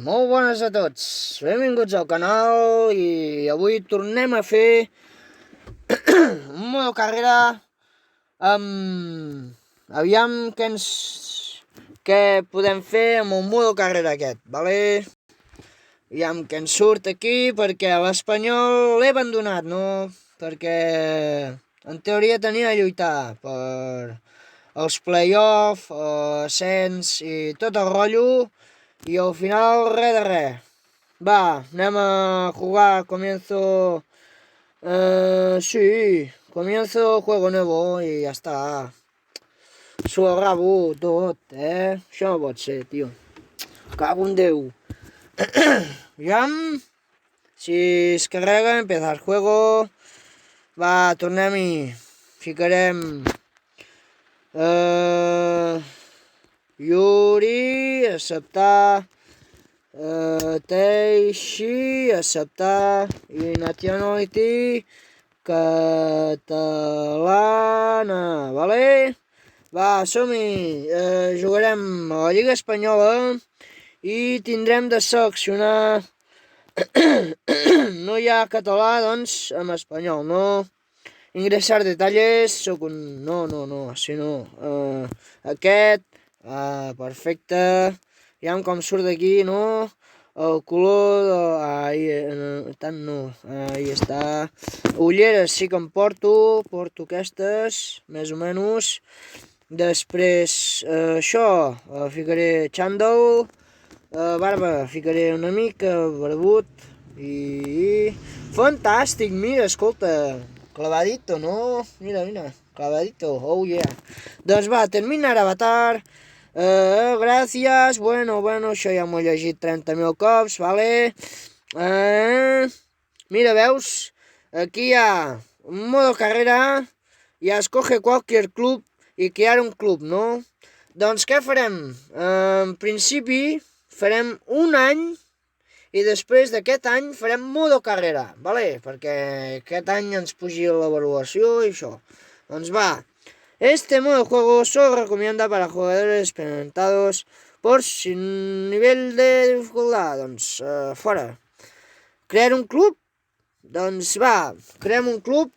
Molt bones a tots, benvinguts al canal i avui tornem a fer un modo carrera amb... Aviam què podem fer amb el modo carrera aquest, vale? Aviam què ens surt aquí perquè l'Espanyol l'he abandonat, no? Perquè en teoria tenia a lluitar per els play-off, ascens i tot el rotllo. Y al final, res de res. Va, anem a jugar, comienzo... sí, comienzo juego nuevo i ja està. S'ho rabo tot, Això no pot ser, tio. Cago en Déu. Aviam. Si es carrega, empezar el juego. Va, tornem-hi. Ficarem... Yuri, acceptar, Teixi, acceptar, i nationality, catalana, vale? Va, som-hi, jugarem a la Lliga Espanyola i tindrem de seleccionar, no hi ha català, doncs, en espanyol, no? Ingressar detalles, soc un... No, així no. Aquest... perfecte. Aviam com surt d'aquí, no? El color de... tant no. Ahí està. Ulleres sí que em porto aquestes, més o menys. Després, això, ficaré xandall. Barba, ficaré una mica, barbut. I... Fantàstic, mira, escolta. Clavadito, no? Mira, clavadito, oh yeah. Doncs va, terminar avatar. Gràcies, bueno, això ja m'ho he llegit 30.000 cops, vale? Mira, veus? Aquí hi ha un modo carrera, ja escoge cualquier club i crear un club, no? Doncs què farem? En principi farem un any i després d'aquest any farem modo carrera, vale? Perquè aquest any ens pugi l'avaluació i això. Doncs va. Este modo de juego solo recomienda para jugadores experimentados por sin nivel de dificultad. Doncs fora. Crear un club? Doncs va, creem un club.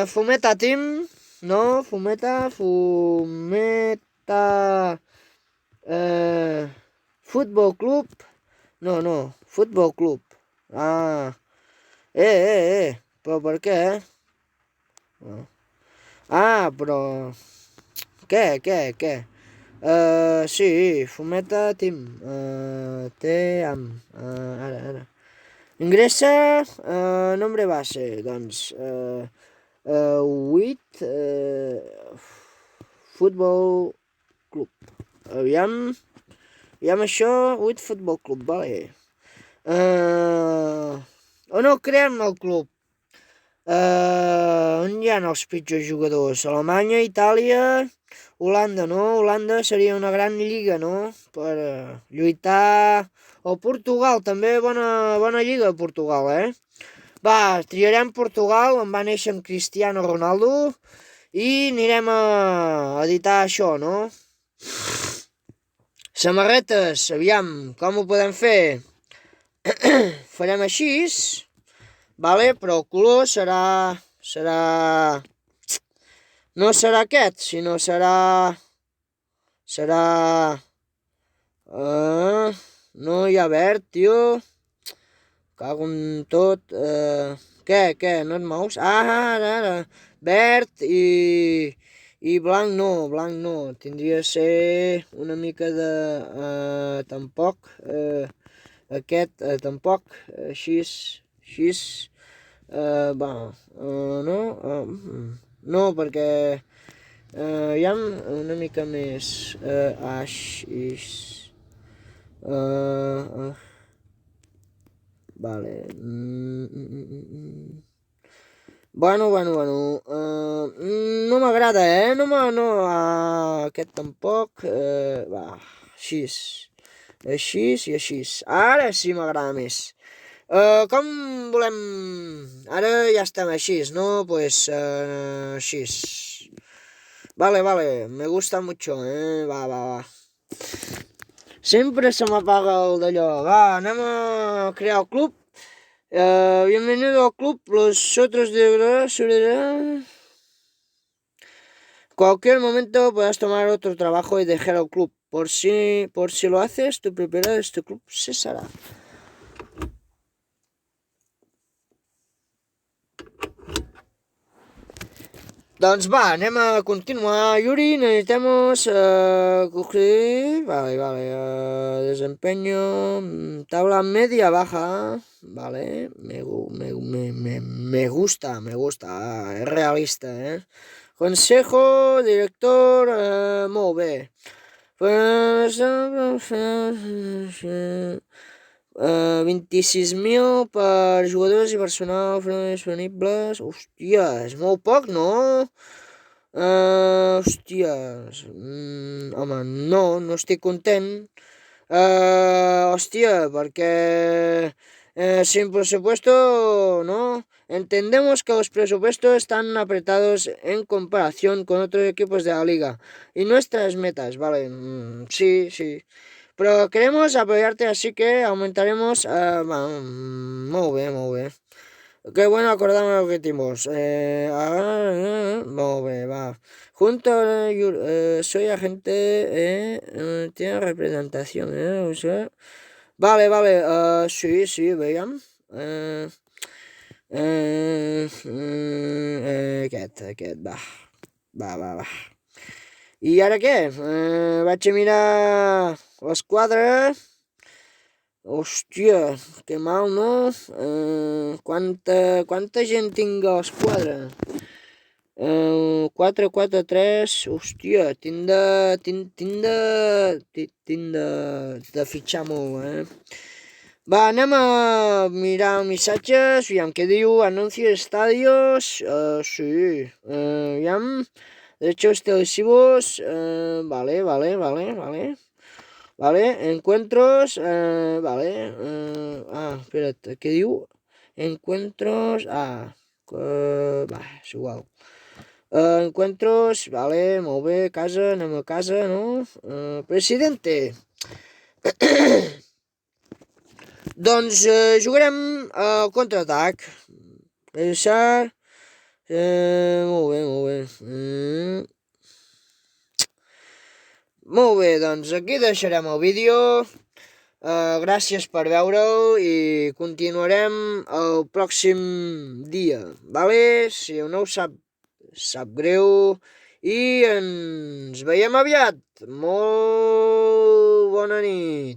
Fometa Team. No, Fometa. Futbol Club. No, Futbol Club. Però per què, No. Però... Què? Sí, Fometa Team. Team. Ara. Ingressa, nombre base, doncs... 8... Futbol Club. Aviam això, 8 Futbol Club, vale. On no creem el club? On hi ha els pitjors jugadors? Alemanya, Itàlia, Holanda, no? Holanda seria una gran lliga, no? Per lluitar... O Portugal, també bona lliga Portugal, Va, triarem Portugal, on va néixer en Cristiano Ronaldo, i anirem a editar això, no? Samarretes, aviam, com ho podem fer? Farem així, vale, però el color serà... No serà aquest, sinó serà... No hi ha verd, tio. Cago en tot. Què? No et mous? Ara. Verd i blanc no. Tindria de ser una mica de... tampoc. Aquest, tampoc. Així. No. No, perquè... hi ha una mica més... Vale. Bueno. No m'agrada, No, aquest tampoc. Va, així i així. Ara sí m'agrada més. Com volem... Ara ja estem així, no? Pues així. Vale, me gusta mucho, Va. Sempre se m'apaga el d'allò. Va, anem a crear el club. Bienvenido al club. Nosotros de... Cualquier momento podrás tomar otro trabajo y dejar el club. Por si lo haces, tu propiedad de este club cesará. Doncs va, anem a continuar. Yuri, necesitamos vale, desempeño, tabla media baja, vale, me gusta, es realista, Consejo, director, molt bé. Pues, 26.000 per jugadors i personal disponibles. Hòstia, és molt poc, no? Hòsties, home, no estic content. Hostia, porque sin presupuesto, ¿no? Entendemos que los presupuestos están apretados en comparación con otros equipos de la liga y nuestras metas, ¿vale? Sí. Pero queremos apoyarte, así que aumentaremos... muy bien. Qué bueno acordarme de objetivos. Muy bien, va. Junto a soy agente, tiene representación, o sea... Vale, sí, veiem. Aquest, va. I ara què? Vaig a mirar l'esquadra. Hòstia, que mal, no? Quanta gent tinc a l'esquadra? 4-4-3, hòstia, tinc de fitxar molt, Va, anem a mirar missatges, aviam què diu, anunci estadios, sí, aviam, derechos televisivos, vale, encuentros, vale, espera't, què diu? Encuentros, va, és igual. Encuentros, vale, molt bé, casa, anem a casa, no? Presidente. Doncs jugarem al contraatac. Deixar... molt bé. Molt bé, doncs aquí deixarem el vídeo. Gràcies per veure-ho i continuarem el pròxim dia, vale? Si no ho sap greu i ens veiem aviat. Molt bona nit.